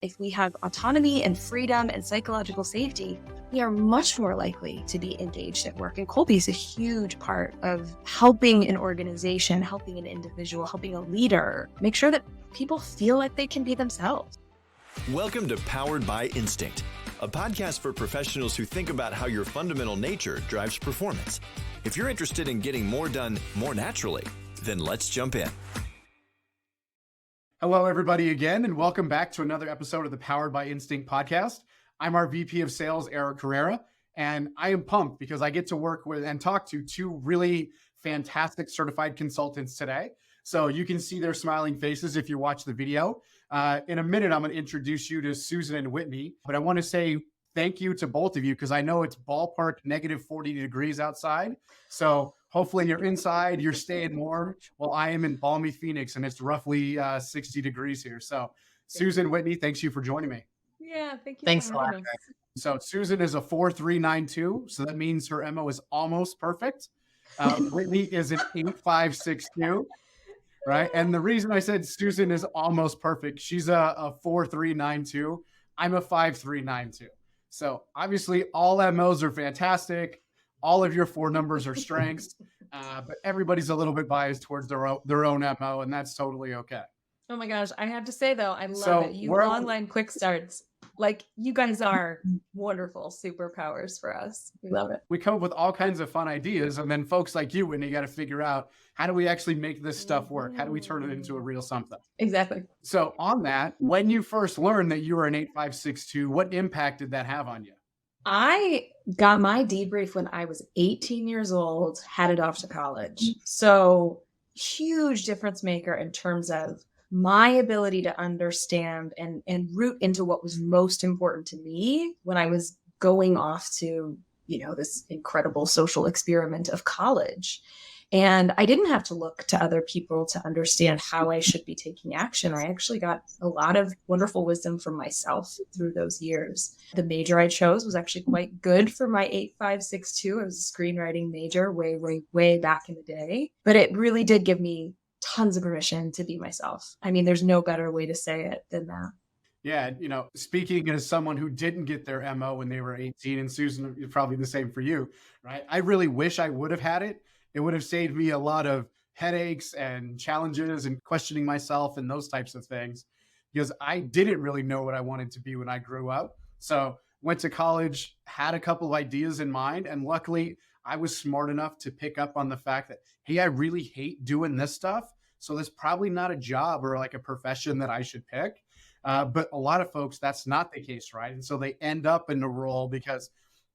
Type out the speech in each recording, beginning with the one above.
If we have autonomy and freedom and psychological safety, we are much more likely to be engaged at work. And Kolbe is a huge part of helping an organization, helping an individual, helping a leader make sure that people feel like they can be themselves. Welcome to Powered by Instinct, a podcast for professionals who think about how your fundamental nature drives performance. If you're interested in getting more done more naturally, then let's jump in. Hello, everybody, again, and welcome back to another episode of the Powered by Instinct podcast. I'm our VP of Sales, Eric Carrera, and I am pumped because I get to work with and talk to two really fantastic certified consultants today. So you can see their smiling faces if you watch the video. In a minute, I'm going to introduce you to Susan and Whitney, but I want to say thank you to both of you because I know it's ballpark negative 40 degrees outside. So hopefully you're inside, you're staying warm. Well, I am in balmy Phoenix and it's roughly 60 degrees here. So Susan, Whitney, thanks you for joining me. Yeah, thank you. Thanks a lot. So Susan is a 4392. So that means her MO is almost perfect. Whitney is an 8562. Right. And the reason I said Susan is almost perfect, she's a 4392. I'm a 5392. So obviously all MOs are fantastic. All of your four numbers are strengths, but everybody's a little bit biased towards their own MO, and that's totally okay. Oh my gosh. I have to say, though, I love it. You long line quick starts. Like, you guys are wonderful superpowers for us. We love it. We come up with all kinds of fun ideas, and then folks like you, when you got to figure out, how do we actually make this stuff work? How do we turn it into a real something? Exactly. So on that, when you first learned that you were an 8562, what impact did that have on you? I got my debrief when I was 18 years old, headed off to college. So huge difference maker in terms of my ability to understand and root into what was most important to me when I was going off to, this incredible social experiment of college. And I didn't have to look to other people to understand how I should be taking action. I actually got a lot of wonderful wisdom from myself through those years. The major I chose was actually quite good for my 8562. It was a screenwriting major way back in the day. But it really did give me tons of permission to be myself. I mean, there's no better way to say it than that. Yeah. Speaking as someone who didn't get their MO when they were 18, and Susan, probably the same for you, right? I really wish I would have had it. It would have saved me a lot of headaches and challenges and questioning myself and those types of things because I didn't really know what I wanted to be when I grew up. So went to college, had a couple of ideas in mind. And luckily I was smart enough to pick up on the fact that, hey, I really hate doing this stuff. So that's probably not a job or like a profession that I should pick. But a lot of folks, that's not the case, right? And so they end up in a role because,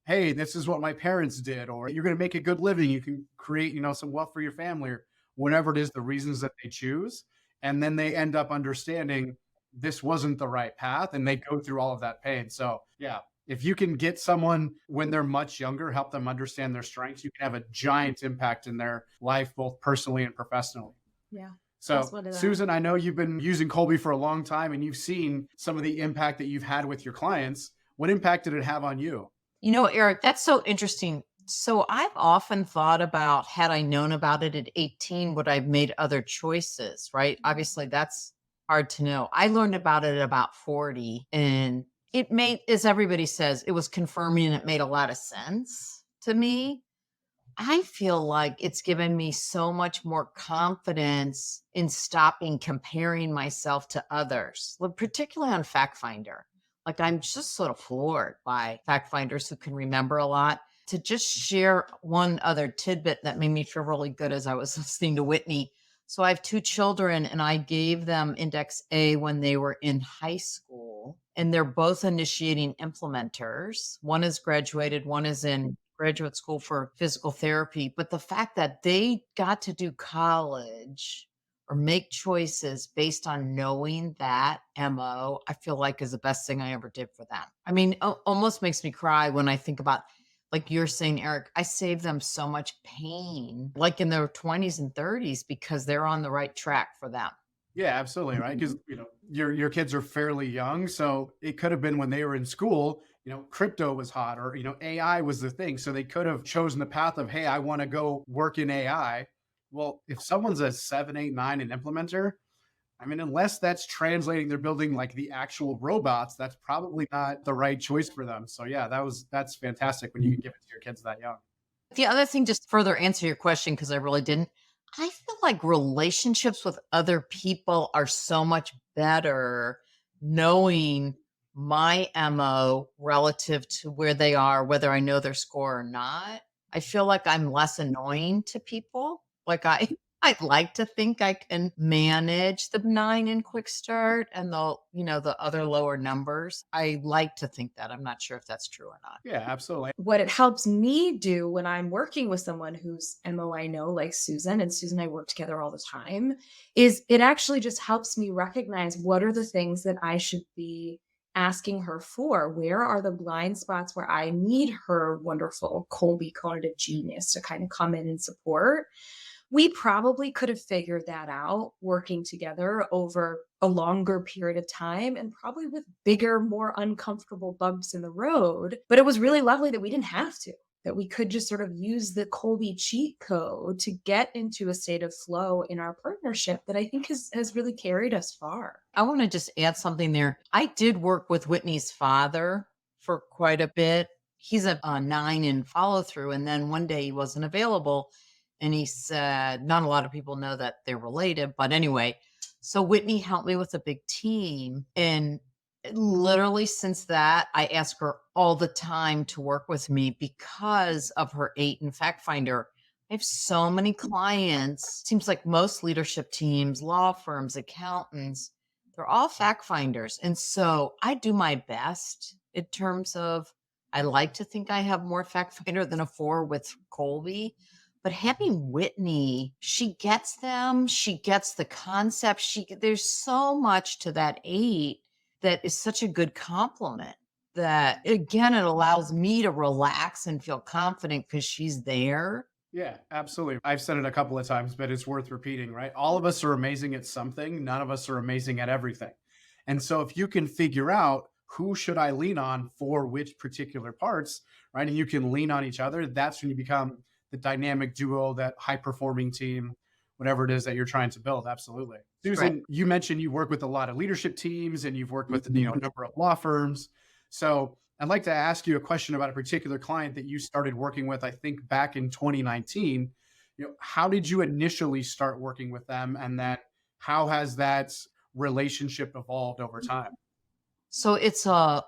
hey, this is what my parents did, or you're going to make a good living. You can create, some wealth for your family, or whatever it is, the reasons that they choose. And then they end up understanding this wasn't the right path and they go through all of that pain. So yeah, if you can get someone when they're much younger, help them understand their strengths, you can have a giant impact in their life, both personally and professionally. Yeah. So Susan, I know you've been using Kolbe for a long time and you've seen some of the impact that you've had with your clients. What impact did it have on you? Eric, that's so interesting. So I've often thought about, had I known about it at 18, would I have made other choices, right? Obviously, that's hard to know. I learned about it at about 40, and it made, as everybody says, it was confirming and it made a lot of sense to me. I feel like it's given me so much more confidence in stopping comparing myself to others, particularly on FactFinder. Like, I'm just sort of floored by fact finders who can remember a lot. To just share one other tidbit that made me feel really good as I was listening to Whitney. So I have two children and I gave them Index A when they were in high school, and they're both initiating implementers. One is graduated, one is in graduate school for physical therapy. But the fact that they got to do college or make choices based on knowing that MO, I feel like is the best thing I ever did for them. I mean, almost makes me cry when I think about, like you're saying, Eric, I saved them so much pain, like in their 20s and 30s, because they're on the right track for them. Yeah, absolutely. Right. Because, your kids are fairly young. So it could have been when they were in school, crypto was hot or, AI was the thing. So they could have chosen the path of, hey, I want to go work in AI. Well, if someone's a 7, 8, 9 an implementer, I mean, unless that's translating, they're building like the actual robots, that's probably not the right choice for them. So yeah, that's fantastic when you can give it to your kids that young. The other thing, just to further answer your question, because I really didn't, I feel like relationships with other people are so much better knowing my MO relative to where they are, whether I know their score or not. I feel like I'm less annoying to people. Like I'd like to think I can manage the 9 and quick start and the other lower numbers. I like to think that. I'm not sure if that's true or not. Yeah, absolutely. What it helps me do when I'm working with someone whose MO I know, like Susan, and Susan and I work together all the time, is it actually just helps me recognize what are the things that I should be asking her for. Where are the blind spots where I need her wonderful Kolbe cognitive genius to kind of come in and support? We probably could have figured that out working together over a longer period of time and probably with bigger, more uncomfortable bumps in the road. But it was really lovely that we didn't have to, that we could just sort of use the Kolbe cheat code to get into a state of flow in our partnership that I think has really carried us far. I want to just add something there. I did work with Whitney's father for quite a bit. He's a 9 in follow through. And then one day he wasn't available. And he said, not a lot of people know that they're related. But anyway, so Whitney helped me with a big team. And literally since that, I ask her all the time to work with me because of her 8 in Fact Finder. I have so many clients. Seems like most leadership teams, law firms, accountants, they're all fact finders. And so I do my best in terms of, I like to think I have more fact finder than a 4 with Kolbe. But having Whitney, she gets them. She gets the concept. There's so much to that 8 that is such a good compliment that, again, it allows me to relax and feel confident because she's there. Yeah, absolutely. I've said it a couple of times, but it's worth repeating, right? All of us are amazing at something. None of us are amazing at everything. And so if you can figure out who should I lean on for which particular parts, right? And you can lean on each other, that's when you become the dynamic duo, that high performing team, whatever it is that you're trying to build. Absolutely. Susan, Right. you mentioned you work with a lot of leadership teams and you've worked with, a number of law firms. So I'd like to ask you a question about a particular client that you started working with, I think back in 2019. How did you initially start working with them? And then how has that relationship evolved over time? So it's a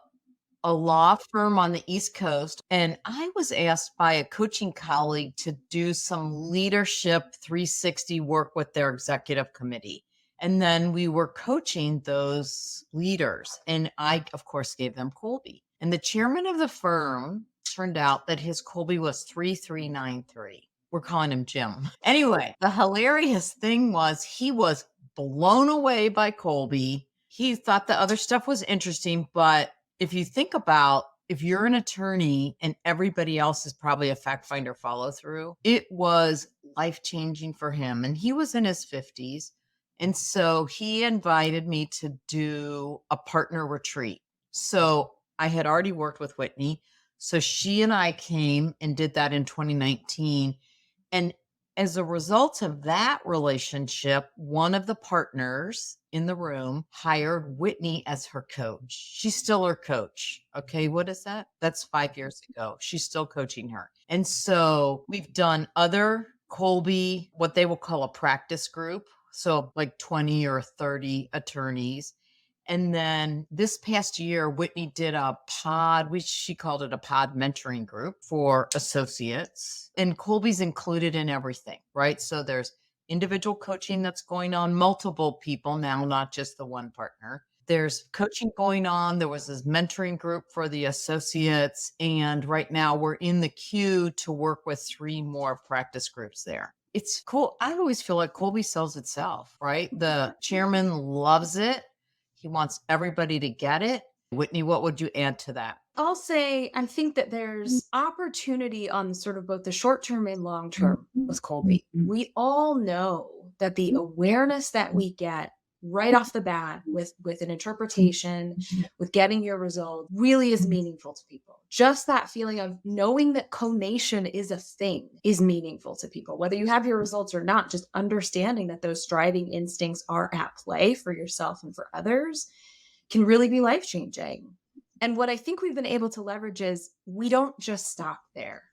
law firm on the East Coast. And I was asked by a coaching colleague to do some leadership 360 work with their executive committee. And then we were coaching those leaders. And I, of course, gave them Kolbe. And the chairman of the firm turned out that his Kolbe was 3393. We're calling him Jim. Anyway, the hilarious thing was he was blown away by Kolbe. He thought the other stuff was interesting, but if you think about, if you're an attorney and everybody else is probably a fact finder follow through, it was life-changing for him. And he was in his 50s. And so he invited me to do a partner retreat. So I had already worked with Whitney. So she and I came and did that in 2019. And as a result of that relationship, one of the partners in the room hired Whitney as her coach. She's still her coach. Okay, what is that? That's 5 years ago. She's still coaching her. And so we've done other Kolbe, what they will call a practice group. So like 20 or 30 attorneys. And then this past year, Whitney did a pod, she called it a pod mentoring group for associates. And Kolbe's included in everything, right? So there's individual coaching that's going on, multiple people now, not just the one partner. There's coaching going on. There was this mentoring group for the associates. And right now we're in the queue to work with 3 more practice groups there. It's cool. I always feel like Kolbe sells itself, right? The chairman loves it. He wants everybody to get it. Whitney, what would you add to that? I'll say I think that there's opportunity on sort of both the short term and long term with Kolbe. We all know that the awareness that we get right off the bat with an interpretation, with getting your result really is meaningful to people. Just that feeling of knowing that conation is a thing is meaningful to people. Whether you have your results or not, just understanding that those striving instincts are at play for yourself and for others can really be life-changing. And what I think we've been able to leverage is we don't just stop there.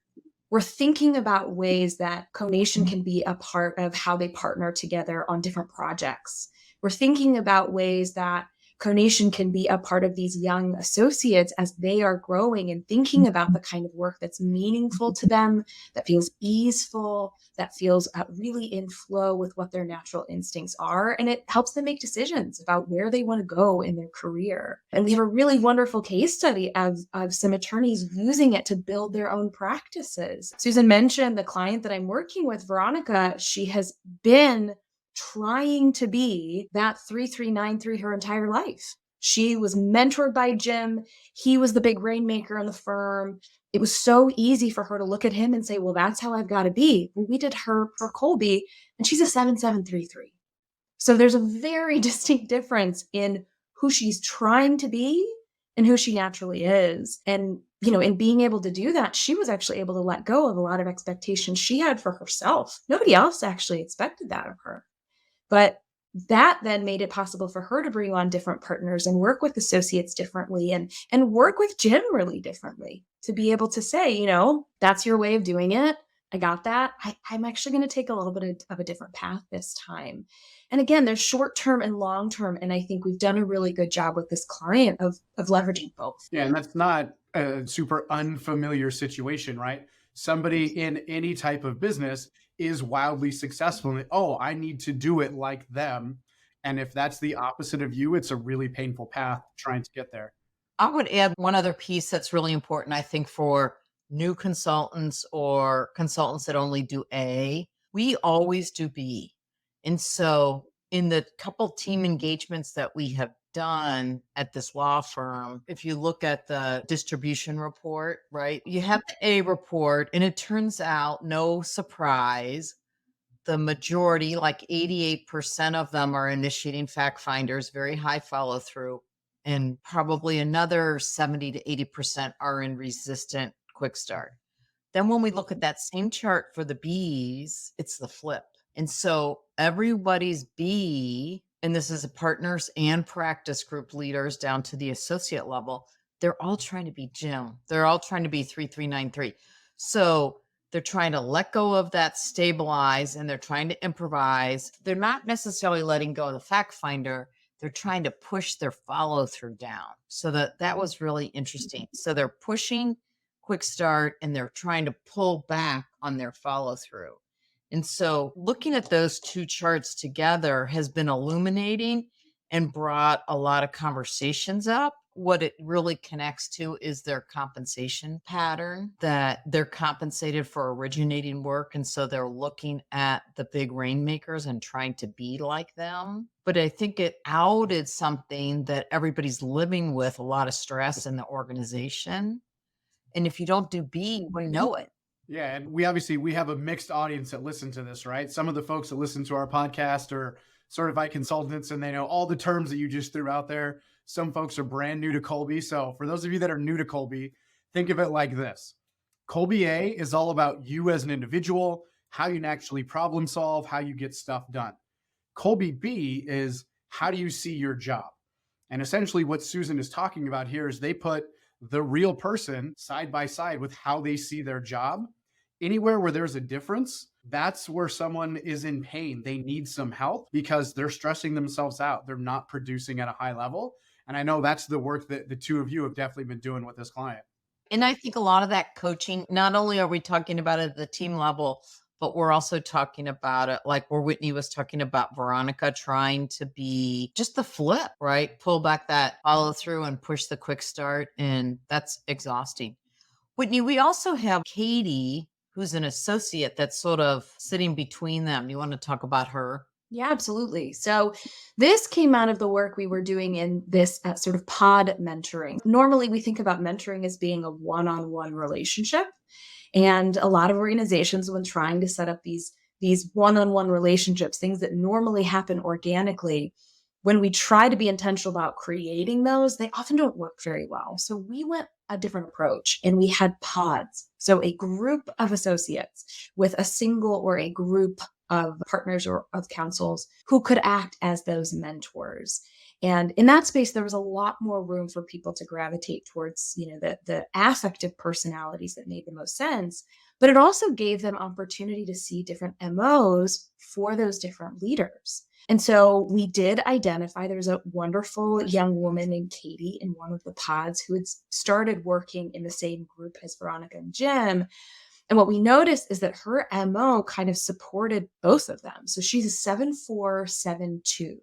We're thinking about ways that conation can be a part of how they partner together on different projects. We're thinking about ways that conation can be a part of these young associates as they are growing and thinking about the kind of work that's meaningful to them, that feels easeful, that feels really in flow with what their natural instincts are. And it helps them make decisions about where they want to go in their career. And we have a really wonderful case study of some attorneys using it to build their own practices. Susan mentioned the client that I'm working with, Veronica. She has been trying to be that 3393 her entire life. She was mentored by Jim. He was the big rainmaker in the firm. It was so easy for her to look at him and say, well, that's how I've got to be. Well, we did her for Kolbe, and she's a 7733. So there's a very distinct difference in who she's trying to be and who she naturally is. And, in being able to do that, she was actually able to let go of a lot of expectations she had for herself. Nobody else actually expected that of her. But that then made it possible for her to bring on different partners and work with associates differently and work with Jim really differently to be able to say, that's your way of doing it. I got that. I'm actually going to take a little bit of a different path this time. And again, there's short-term and long-term. And I think we've done a really good job with this client of leveraging both. Yeah. And that's not a super unfamiliar situation, right? Somebody in any type of business is wildly successful. And, I need to do it like them. And if that's the opposite of you, it's a really painful path trying to get there. I would add one other piece that's really important, I think, for new consultants or consultants that only do A. We always do B. And so in the couple team engagements that we have done at this law firm, if you look at the distribution report, right, you have the A report, and it turns out, no surprise, the majority, like 88% of them, are initiating fact finders, very high follow through, and probably another 70 to 80% are in resistant quick start. Then when we look at that same chart for the Bs, it's the flip. And so everybody's B, and this is partners and practice group leaders down to the associate level, they're all trying to be Jim. They're all trying to be 3393. So they're trying to let go of that stabilize, and they're trying to improvise. They're not necessarily letting go of the fact finder. They're trying to push their follow through down. So that was really interesting. So they're pushing quick start, and they're trying to pull back on their follow through. And so looking at those two charts together has been illuminating and brought a lot of conversations up. What it really connects to is their compensation pattern, that they're compensated for originating work. And so they're looking at the big rainmakers and trying to be like them. But I think it outed something that everybody's living with, a lot of stress in the organization. And if you don't do B, we know it. Yeah. And we have a mixed audience that listen to this, right? Some of the folks that listen to our podcast are certified consultants, and they know all the terms that you just threw out there. Some folks are brand new to Kolbe. So for those of you that are new to Kolbe, think of it like this. Kolbe A is all about you as an individual, how you actually problem solve, how you get stuff done. Kolbe B is how do you see your job? And essentially what Susan is talking about here is they put the real person side by side with how they see their job. Anywhere where there's a difference, that's where someone is in pain. They need some help because they're stressing themselves out. They're not producing at a high level. And I know that's the work that the two of you have definitely been doing with this client. And I think a lot of that coaching, not only are we talking about it at the team level, but we're also talking about it like where Whitney was talking about Veronica trying to be just the flip, right? Pull back that follow through and push the quick start. And that's exhausting. Whitney, we also have Katie, who's an associate that's sort of sitting between them. You want to talk about her? Yeah, absolutely. So this came out of the work we were doing in this sort of pod mentoring. Normally, we think about mentoring as being a one-on-one relationship. And a lot of organizations, when trying to set up these one-on-one relationships, things that normally happen organically, when we try to be intentional about creating those, they often don't work very well. So we went a different approach and we had pods. So a group of associates with a single or a group of partners or of counsels who could act as those mentors. And in that space, there was a lot more room for people to gravitate towards, the affective personalities that made the most sense. But it also gave them opportunity to see different MOs for those different leaders. And so we did identify there was a wonderful young woman named Katie in one of the pods who had started working in the same group as Veronica and Jim. And what we noticed is that her MO kind of supported both of them. So she's a 7472.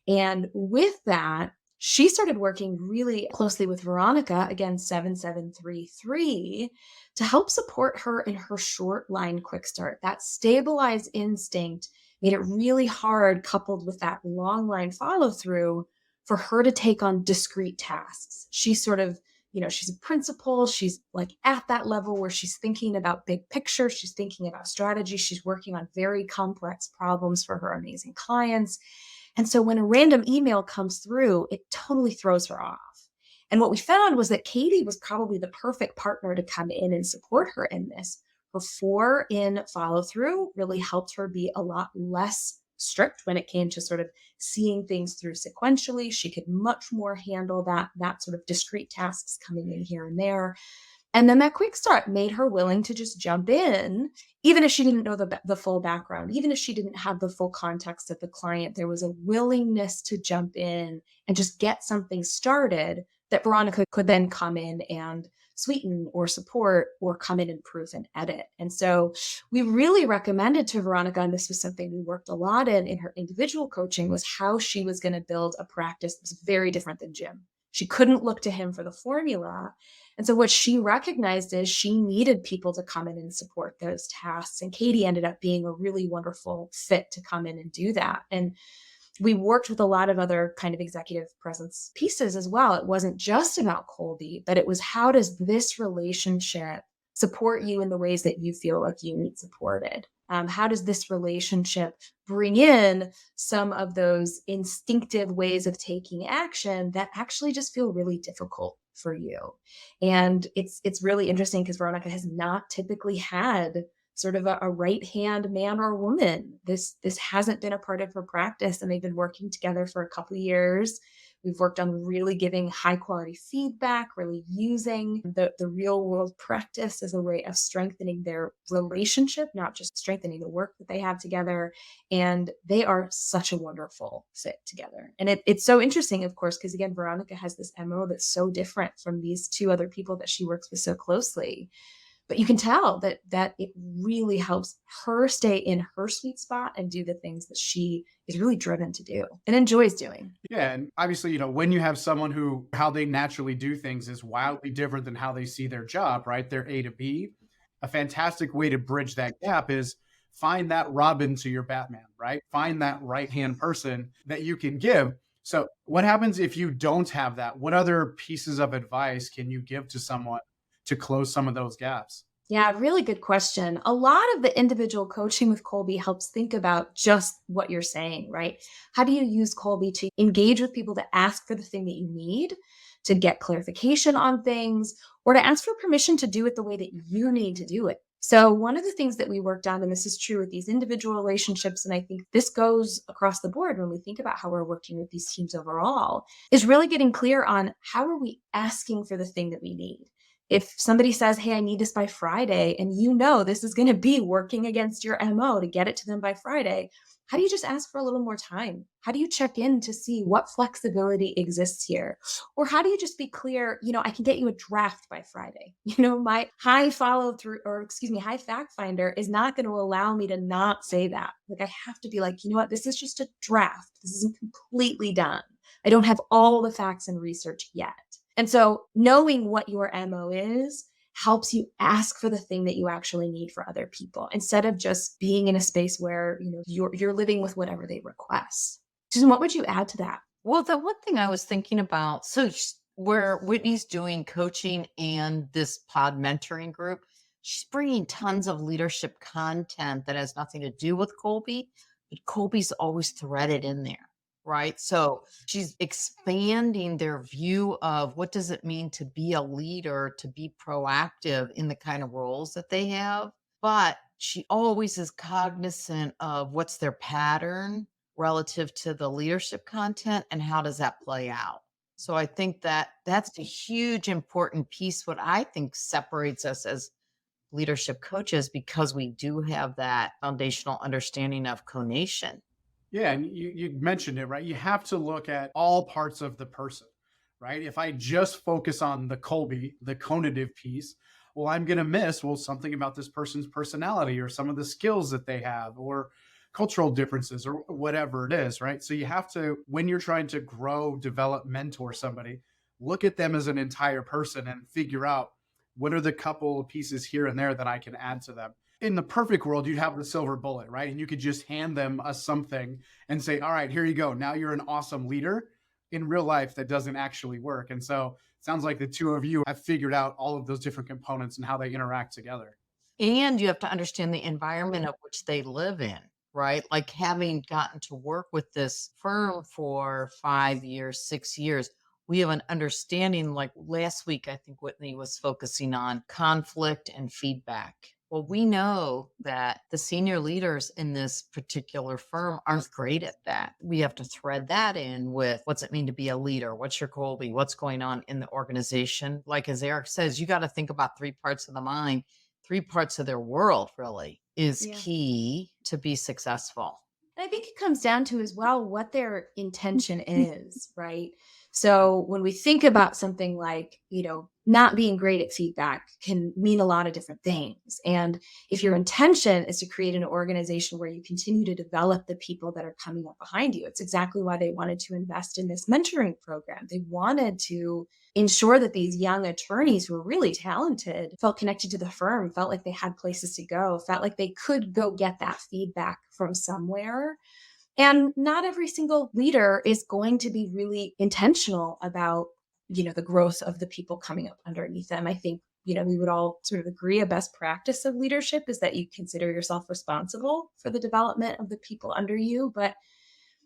And with that, she started working really closely with Veronica, again, 7733, to help support her in her short line quick start. That stabilized instinct made it really hard, coupled with that long line follow through, for her to take on discrete tasks. She's sort of, she's a principal. She's like at that level where she's thinking about big picture. She's thinking about strategy. She's working on very complex problems for her amazing clients. And so when a random email comes through, it totally throws her off. And what we found was that Katie was probably the perfect partner to come in and support her in this. Her 4 in follow through really helped her be a lot less strict when it came to sort of seeing things through sequentially. She could much more handle that sort of discrete tasks coming in here and there. And then that quick start made her willing to just jump in, even if she didn't know the full background, even if she didn't have the full context of the client. There was a willingness to jump in and just get something started that Veronica could then come in and sweeten or support or come in and proof and edit. And so we really recommended to Veronica, and this was something we worked a lot in her individual coaching, was how she was going to build a practice that was very different than Jim. She couldn't look to him for the formula. And so what she recognized is she needed people to come in and support those tasks. And Katie ended up being a really wonderful fit to come in and do that. And we worked with a lot of other kind of executive presence pieces as well. It wasn't just about Kolbe, but it was, how does this relationship support you in the ways that you feel like you need supported? How does this relationship bring in some of those instinctive ways of taking action that actually just feel really difficult for you? And it's really interesting because Veronica has not typically had sort of a right-hand man or woman. This hasn't been a part of her practice, and they've been working together for a couple of years. We've worked on really giving high quality feedback, really using the real world practice as a way of strengthening their relationship, not just strengthening the work that they have together. And they are such a wonderful fit together. And it's so interesting, of course, because again, Veronica has this MO that's so different from these 2 other people that she works with so closely. But you can tell that it really helps her stay in her sweet spot and do the things that she is really driven to do and enjoys doing. Yeah. And obviously, when you have someone who, how they naturally do things is wildly different than how they see their job, right? They're A to B. A fantastic way to bridge that gap is find that Robin to your Batman, right? Find that right-hand person that you can give. So what happens if you don't have that? What other pieces of advice can you give to someone to close some of those gaps? Yeah, really good question. A lot of the individual coaching with Kolbe helps think about just what you're saying, right? How do you use Kolbe to engage with people to ask for the thing that you need, to get clarification on things, or to ask for permission to do it the way that you need to do it? So one of the things that we worked on, and this is true with these individual relationships, and I think this goes across the board when we think about how we're working with these teams overall, is really getting clear on how are we asking for the thing that we need. If somebody says, hey, I need this by Friday, and this is going to be working against your MO to get it to them by Friday, how do you just ask for a little more time? How do you check in to see what flexibility exists here? Or how do you just be clear, I can get you a draft by Friday. My high high fact finder is not going to allow me to not say that. Like, I have to be like, this is just a draft. This isn't completely done. I don't have all the facts and research yet. And so knowing what your MO is helps you ask for the thing that you actually need for other people, instead of just being in a space where, you're living with whatever they request. Susan, what would you add to that? Well, the one thing I was thinking about, so where Whitney's doing coaching and this pod mentoring group, she's bringing tons of leadership content that has nothing to do with Kolbe, but Kolbe's always threaded in there. right? So she's expanding their view of what does it mean to be a leader, to be proactive in the kind of roles that they have. But she always is cognizant of what's their pattern relative to the leadership content and how does that play out. So I think that that's a huge important piece. What I think separates us as leadership coaches because we do have that foundational understanding of conation. Yeah, and you mentioned it, right? You have to look at all parts of the person, right? If I just focus on the Kolbe, the conative piece, well, I'm going to miss, well, something about this person's personality or some of the skills that they have or cultural differences or whatever it is, right? So you have to, when you're trying to grow, develop, mentor somebody, look at them as an entire person and figure out what are the couple of pieces here and there that I can add to them. In the perfect world, you'd have the silver bullet, right? And you could just hand them a something and say, all right, here you go. Now you're an awesome leader. In real life, that doesn't actually work. And so it sounds like the two of you have figured out all of those different components and how they interact together. And you have to understand the environment of which they live in, right? Like having gotten to work with this firm for 5 years, 6 years, we have an understanding. Like last week, I think Whitney was focusing on conflict and feedback. Well, we know that the senior leaders in this particular firm aren't great at that. We have to thread that in with what's it mean to be a leader? What's your Colby? What's going on in the organization? Like as Eric says, you got to think about three parts of the mind, three parts of their world really is Yeah. key to be successful. And I think it comes down to as well what their intention is, right? So when we think about something like, not being great at feedback can mean a lot of different things. And if your intention is to create an organization where you continue to develop the people that are coming up behind you, it's exactly why they wanted to invest in this mentoring program. They wanted to ensure that these young attorneys who were really talented felt connected to the firm, felt like they had places to go, felt like they could go get that feedback from somewhere. And not every single leader is going to be really intentional about, the growth of the people coming up underneath them. I think, we would all sort of agree a best practice of leadership is that you consider yourself responsible for the development of the people under you. But,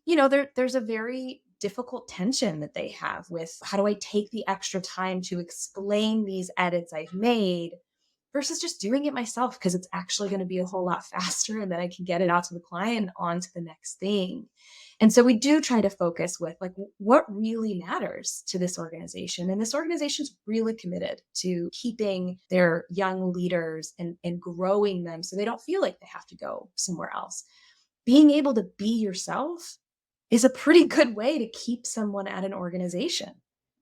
there's a very difficult tension that they have with how do I take the extra time to explain these edits I've made versus just doing it myself because it's actually going to be a whole lot faster and then I can get it out to the client and on to the next thing. And so we do try to focus with like what really matters to this organization. And this organization's really committed to keeping their young leaders and growing them so they don't feel like they have to go somewhere else. Being able to be yourself is a pretty good way to keep someone at an organization.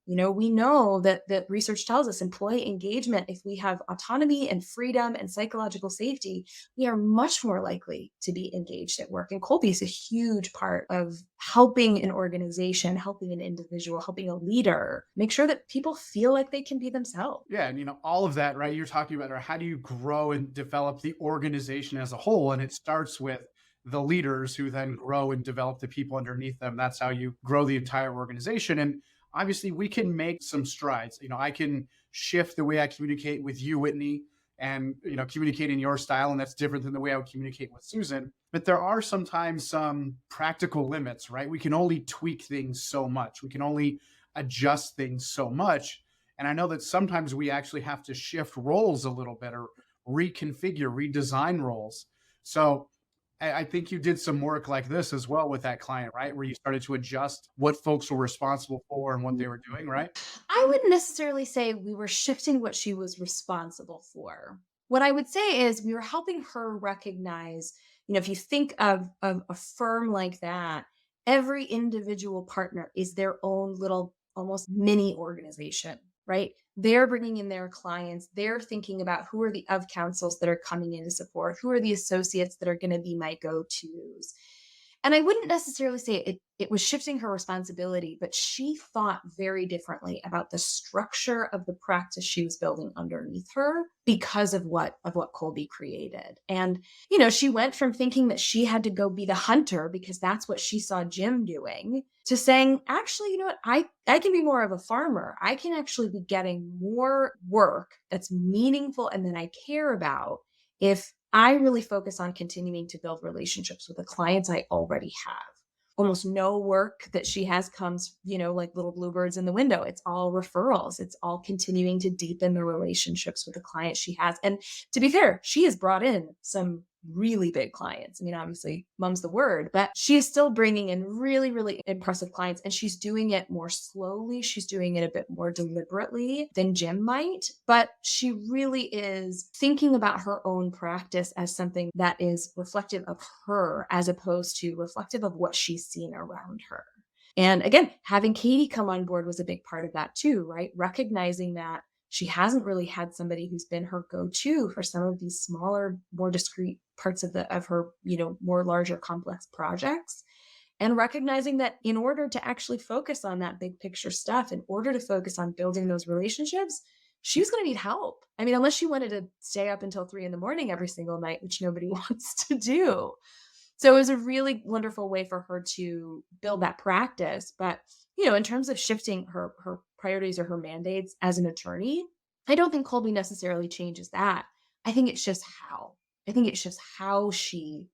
We know that research tells us employee engagement, if we have autonomy and freedom and psychological safety, we are much more likely to be engaged at work. And Colby is a huge part of helping an organization, helping an individual, helping a leader make sure that people feel like they can be themselves. Yeah. And, all of that, right? You're talking about how do you grow and develop the organization as a whole? And it starts with the leaders who then grow and develop the people underneath them. That's how you grow the entire organization. And obviously we can make some strides. I can shift the way I communicate with you, Whitney, and, communicate in your style. And that's different than the way I would communicate with Susan. But there are sometimes some practical limits, right? We can only tweak things so much. We can only adjust things so much. And I know that sometimes we actually have to shift roles a little bit or reconfigure, redesign roles. So I think you did some work like this as well with that client, right? Where you started to adjust what folks were responsible for and what they were doing, right? I wouldn't necessarily say we were shifting what she was responsible for. What I would say is we were helping her recognize, if you think of a firm like that, every individual partner is their own little almost mini organization, right? They're bringing in their clients. They're thinking about who are the of counsels that are coming in to support, who are the associates that are going to be my go-tos. And I wouldn't necessarily say it was shifting her responsibility, but she thought very differently about the structure of the practice she was building underneath her because of what Colby created. And, she went from thinking that she had to go be the hunter because that's what she saw Jim doing to saying, actually, you know what, I can be more of a farmer. I can actually be getting more work that's meaningful and that I care about if I really focus on continuing to build relationships with the clients I already have Almost no work that she has comes, like little bluebirds in the window. It's all referrals. It's all continuing to deepen the relationships with the clients she has. And to be fair, she has brought in some really big clients. I mean, obviously, mum's the word, but she is still bringing in really, really impressive clients, and she's doing it more slowly. She's doing it a bit more deliberately than Jim might, but she really is thinking about her own practice as something that is reflective of her as opposed to reflective of what she's seen around her. And again, having Katie come on board was a big part of that too, right? Recognizing that she hasn't really had somebody who's been her go-to for some of these smaller, more discrete parts of her, more larger complex projects. And recognizing that in order to actually focus on that big picture stuff, in order to focus on building those relationships, she was going to need help. I mean, unless she wanted to stay up until 3 a.m. every single night, which nobody wants to do. So it was a really wonderful way for her to build that practice. But, in terms of shifting her priorities or her mandates as an attorney, I don't think Kolbe necessarily changes that. I think it's just how. I think it's just how she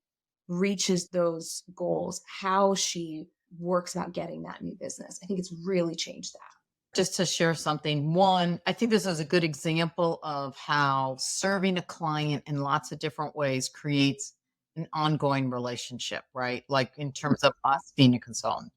reaches those goals, how she works about getting that new business. I think it's really changed that. Just to share something, one, I think this is a good example of how serving a client in lots of different ways creates an ongoing relationship, right? Like in terms of us being a consultant.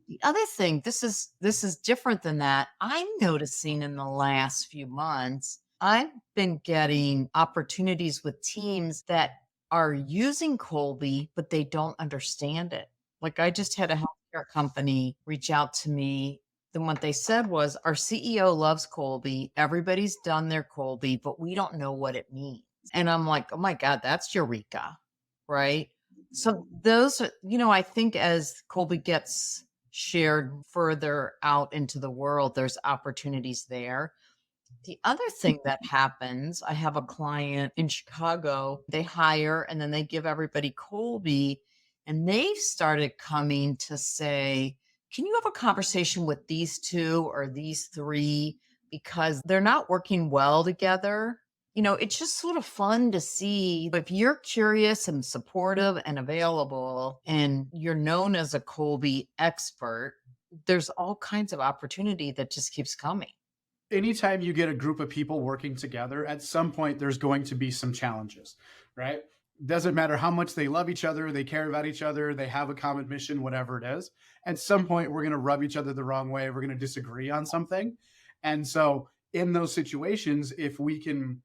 The other thing, this is different than that. I'm noticing in the last few months, I've been getting opportunities with teams that are using Kolbe, but they don't understand it. Like I just had a healthcare company reach out to me. Then what they said was, our CEO loves Kolbe. Everybody's done their Kolbe, but we don't know what it means. And I'm like, oh my God, that's Eureka, right? So those are, I think as Kolbe gets shared further out into the world, there's opportunities there. The other thing that happens, I have a client in Chicago, they hire and then they give everybody Kolbe, and they've started coming to say, can you have a conversation with these 2 or these 3? Because they're not working well together. It's just sort of fun to see if you're curious and supportive and available and you're known as a Kolbe expert, there's all kinds of opportunity that just keeps coming. Anytime you get a group of people working together, at some point there's going to be some challenges, right? Doesn't matter how much they love each other, they care about each other, they have a common mission, whatever it is. At some point, we're going to rub each other the wrong way. We're going to disagree on something. And so in those situations, if we can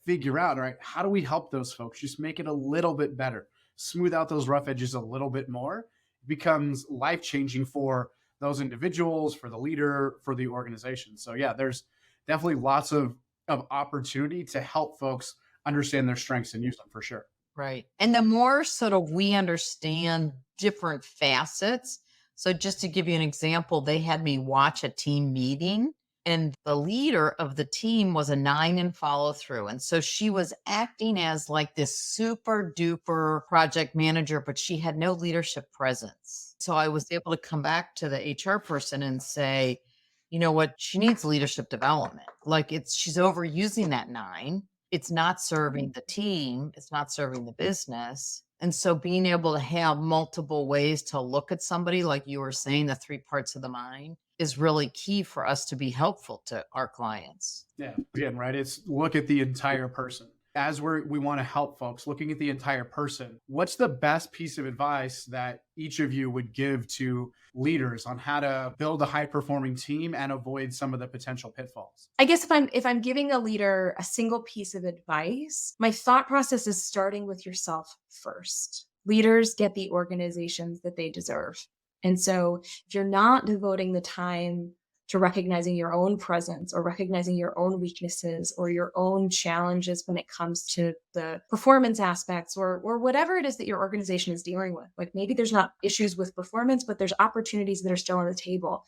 figure out, all right, how do we help those folks? Just make it a little bit better, smooth out those rough edges a little bit more. It becomes life-changing for those individuals, for the leader, for the organization. So yeah, there's definitely lots of opportunity to help folks understand their strengths and use them for sure. Right. And the more sort of we understand different facets. So just to give you an example, they had me watch a team meeting, and the leader of the team was a 9 in follow through. And so she was acting as like this super duper project manager, but she had no leadership presence. So I was able to come back to the HR person and say, you know what, she needs leadership development. Like she's overusing that 9. It's not serving the team. It's not serving the business. And so being able to have multiple ways to look at somebody, like you were saying, the 3 parts of the mind, is really key for us to be helpful to our clients. Yeah, again, right? It's look at the entire person. As we want to help folks, looking at the entire person, what's the best piece of advice that each of you would give to leaders on how to build a high-performing team and avoid some of the potential pitfalls? I guess if I'm giving a leader a single piece of advice, my thought process is starting with yourself first. Leaders get the organizations that they deserve. And so if you're not devoting the time to recognizing your own presence or recognizing your own weaknesses or your own challenges when it comes to the performance aspects or whatever it is that your organization is dealing with. Like maybe there's not issues with performance, but there's opportunities that are still on the table.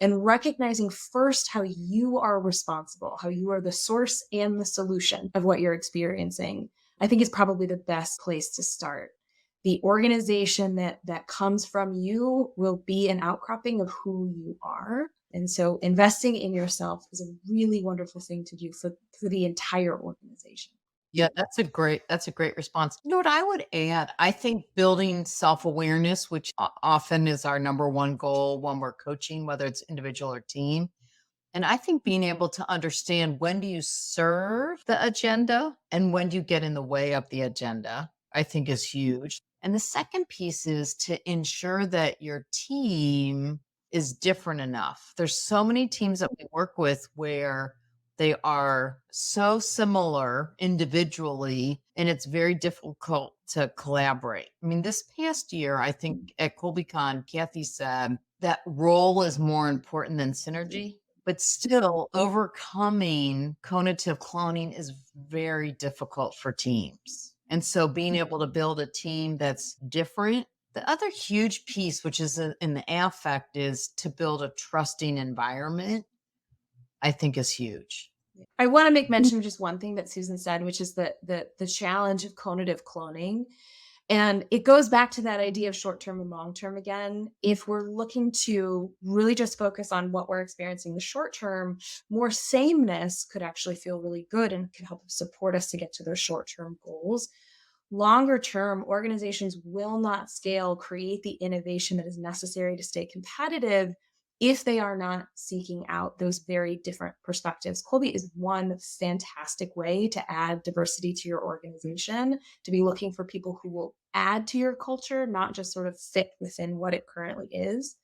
And recognizing first how you are responsible, how you are the source and the solution of what you're experiencing, I think is probably the best place to start. The organization that comes from you will be an outcropping of who you are. And so investing in yourself is a really wonderful thing to do for the entire organization. Yeah, that's a great response. You know what I would add? I think building self-awareness, which often is our number one goal when we're coaching, whether it's individual or team. And I think being able to understand, when do you serve the agenda and when do you get in the way of the agenda, I think is huge. And the second piece is to ensure that your team is different enough. There's so many teams that we work with where they are so similar individually, and it's very difficult to collaborate. I mean, this past year, I think at KolbeCon, Kathy said that role is more important than synergy, but still overcoming conative cloning is very difficult for teams. And so being able to build a team that's different. The other huge piece, which is in the affect, is to build a trusting environment, I think is huge. I want to make mention of just one thing that Susan said, which is the challenge of conative cloning. And it goes back to that idea of short-term and long-term again. If we're looking to really just focus on what we're experiencing in the short term, more sameness could actually feel really good and could help support us to get to those short-term goals. Longer term, organizations will not scale, create the innovation that is necessary to stay competitive if they are not seeking out those very different perspectives. Kolbe is one fantastic way to add diversity to your organization, to be looking for people who will add to your culture, not just sort of fit within what it currently is.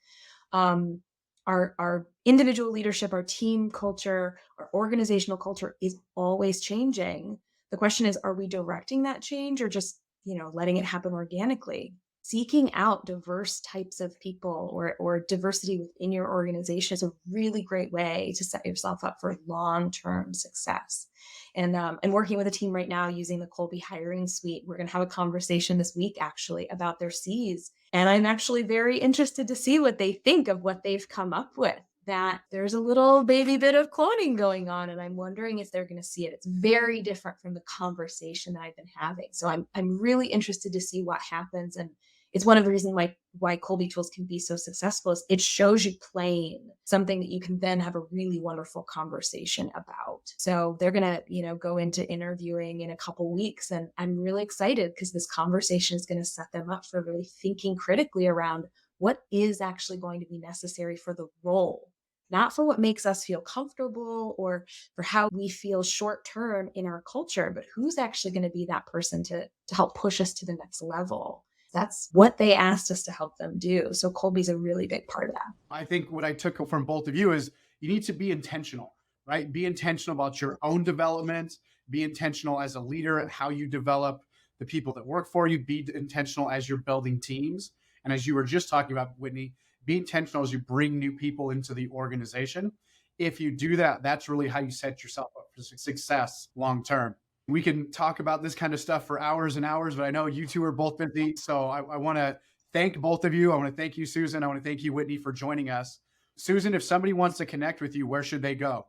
Our individual leadership, our team culture, our organizational culture is always changing. The question is, are we directing that change or just, letting it happen organically? Seeking out diverse types of people or diversity within your organization is a really great way to set yourself up for long-term success. And working with a team right now using the Kolbe hiring suite, we're going to have a conversation this week actually about their C's. And I'm actually very interested to see what they think of what they've come up with. That there's a little baby bit of cloning going on, and I'm wondering if they're going to see it. It's very different from the conversation that I've been having. So I'm really interested to see what happens. And it's one of the reasons why Kolbe tools can be so successful is it shows you plain something that you can then have a really wonderful conversation about. So they're going to, go into interviewing in a couple weeks. And I'm really excited because this conversation is going to set them up for really thinking critically around what is actually going to be necessary for the role, not for what makes us feel comfortable or for how we feel short term in our culture, but who's actually going to be that person to help push us to the next level. That's what they asked us to help them do. So Kolbe's a really big part of that. I think what I took from both of you is you need to be intentional, right? Be intentional about your own development. Be intentional as a leader at how you develop the people that work for you. Be intentional as you're building teams. And as you were just talking about, Whitney, be intentional as you bring new people into the organization. If you do that, that's really how you set yourself up for success long term. We can talk about this kind of stuff for hours and hours, but I know you two are both busy. So I want to thank both of you. I want to thank you, Susan. I want to thank you, Whitney, for joining us. Susan, if somebody wants to connect with you, where should they go?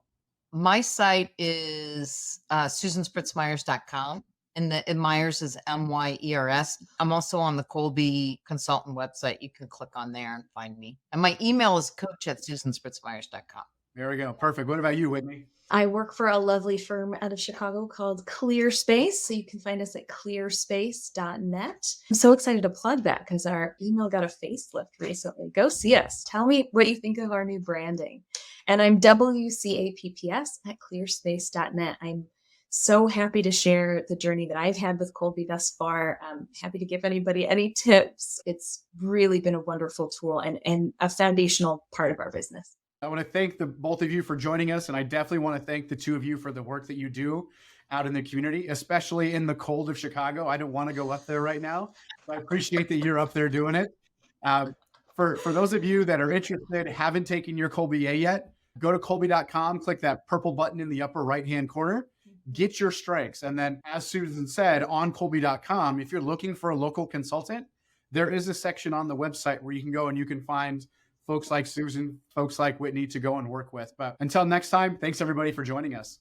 My site is susanspritzmyers.com. And Myers is Myers. I'm also on the Kolbe consultant website. You can click on there and find me. And my email is coach@susanspritzmyers.com. There we go. Perfect. What about you, Whitney? I work for a lovely firm out of Chicago called ClearSpace. So you can find us at clearspace.net. I'm so excited to plug that because our email got a facelift recently. Go see us. Tell me what you think of our new branding. And I'm WCAPPS at clearspace.net. I'm so happy to share the journey that I've had with Kolbe thus far. I'm happy to give anybody any tips. It's really been a wonderful tool and a foundational part of our business. I want to thank both of you for joining us. And I definitely want to thank the two of you for the work that you do out in the community, especially in the cold of Chicago. I don't want to go up there right now, but I appreciate that you're up there doing it. For those of you that are interested, haven't taken your Kolbe A yet, go to Kolbe.com, click that purple button in the upper right-hand corner. Get your strengths. And then, as Susan said, on Kolbe.com, if you're looking for a local consultant, there is a section on the website where you can go and you can find folks like Susan, folks like Whitney to go and work with. But until next time, thanks everybody for joining us.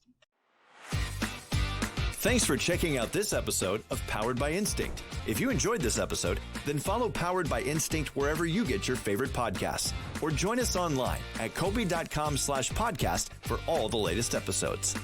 Thanks for checking out this episode of Powered by Instinct. If you enjoyed this episode, then follow Powered by Instinct wherever you get your favorite podcasts, or join us online at Kolbe.com/podcast for all the latest episodes.